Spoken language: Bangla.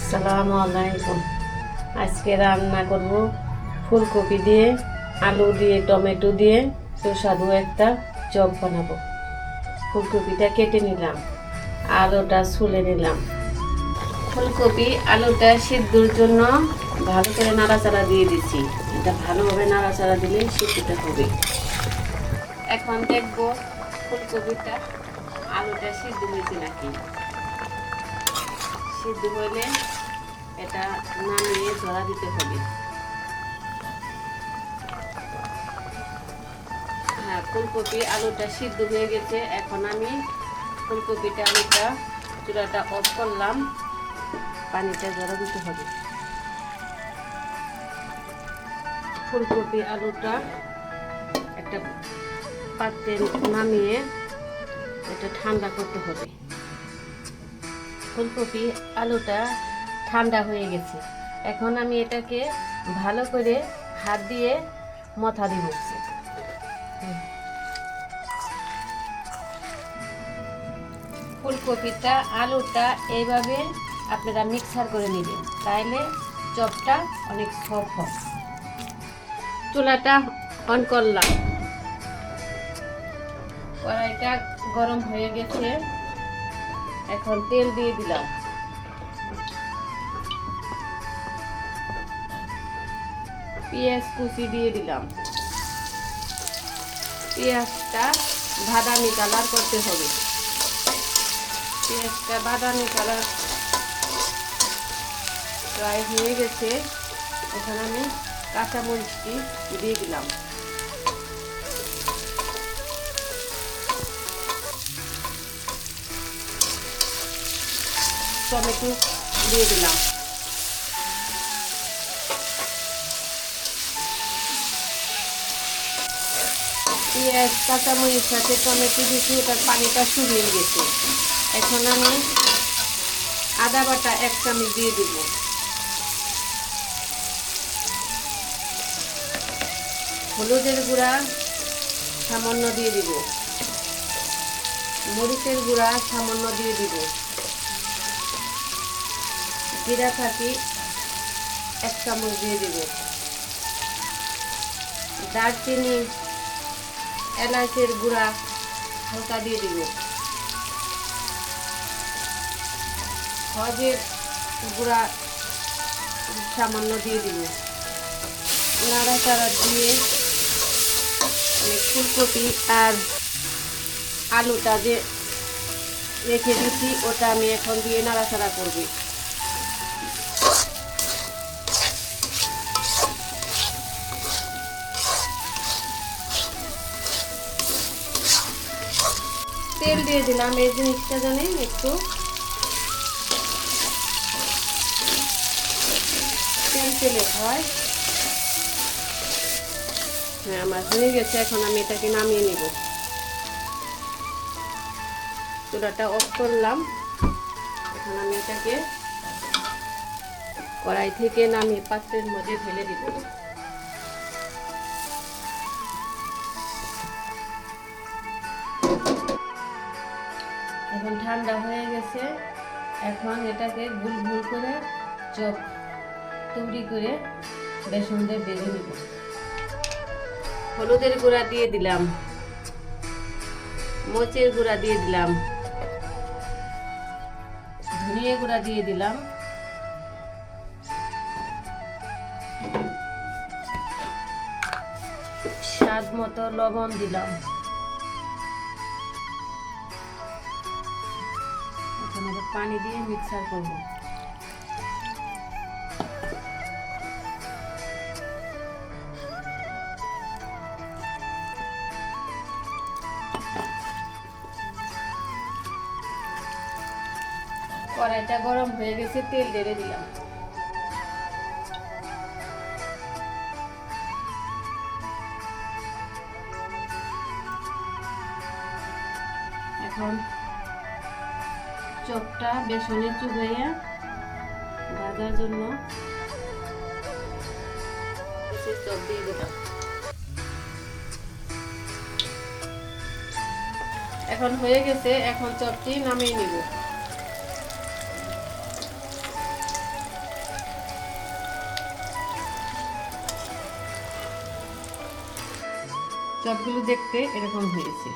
আসসালামু আলাইকুম। আজকে রান্না করব ফুলকপি দিয়ে, আলু দিয়ে, টমেটো দিয়ে সুস্বাদু একটা চপ বানাবো। ফুলকপিটা কেটে নিলাম, আলুটা ছুলে নিলাম। ফুলকপি আলুটা সিদ্ধর জন্য ভালো করে নাড়াচাড়া দিয়ে দিচ্ছি। এটা ভালোভাবে নাড়াচাড়া দিলে সিদ্ধটা হবে। এখন দেখবো ফুলকপিটা আলুটা সিদ্ধ হয়েছে নাকি। সিদ্ধ হলে এটা নামিয়ে ঝরা দিতে হবে। হ্যাঁ, ফুলকপি আলুটা সিদ্ধ হয়ে গেছে। এখন আমি ফুলকপিটা আলুটা চুলাটা অফ করলাম, পানিটা ঝরা দিতে হবে। ফুলকপি আলুটা একটা পাত্রে নামিয়ে এটা ঠান্ডা করতে হবে। ফুলকপি আলুটা ঠান্ডা হয়ে গেছে। এখন আমি এটাকে ভালো করে হাত দিয়ে মথা দিব। ফুলকপিটা আলুটা এইভাবে আপনারা মিক্সার করে নেবেন, তাইলে চপটা অনেক সফট হয়। চুলাটা অন করলাম, কড়াইটা গরম হয়ে গেছে। এখন তেল দিয়ে দিলাম। পেঁয়াজ কুচি দিয়ে দিলাম। পেঁয়াজটা বাদামি কালার করতে হবে। পেঁয়াজটা বাদামি কালার প্রায় হয়ে গেছে। এখন আমি কাঁচামরিচটি দিয়ে দিলাম। টমেটো দিয়ে দিলাম। পেঁয়াজ কাঁচামরিচ সাথে টমেটো দিয়েছি, ওটার পানিটা শুকিয়ে গেছে। এখন আমি আদা বাটা 1 চামচ দিয়ে দিব। হলুদের গুঁড়া সামান্য দিয়ে দিব। মরিচের গুঁড়া সামান্য দিয়ে দিব। জিরা ফাঁকি 1 চামচ দিয়ে দিব। দারচিনি এলাচের গুঁড়া হালকা দিয়ে দিব। হলুদের গুঁড়া সামান্য দিয়ে দিব। নাড়াচাড়া দিয়ে ফুলকপি আর আলুটা যে রেখে দিচ্ছি ওটা আমি এখন দিয়ে নাড়াচাড়া করব। তেল দিয়ে দিলাম, এই জিনিসটা জানি একটু তেলে হয়। হ্যাঁ, আমার হয়ে গেছে। এখন আমি এটাকে নামিয়ে নিব। চুলাটা অফ করলাম। এখন আমি এটাকে কড়াই থেকে নামিয়ে পাত্রের মধ্যে ঢেলে দিব। এখন ঠান্ডা হয়ে গেছে। এখন এটাকে গোল গোল করে চপ তৈরি করে বেসন দিয়ে বেজে নিব। হলুদের গুঁড়া দিয়ে দিলাম। মরিচের গুঁড়া দিয়ে দিলাম। ধনিয়া গুঁড়া দিয়ে দিলাম। স্বাদ মতো লবণ দিলাম। এখন পানি দিয়ে মিক্সার করব। কড়াইটা গরম হয়ে গেছে, তেল ঢেলে দিলাম। এখন চপটা বেসনে চুবাইয়া ভাজার জন্য চপ দিয়ে দিলাম। এখন হয়ে গেছে। এখন চপটি নামিয়ে নিব। চপগুলো দেখতে এরকম হয়েছে।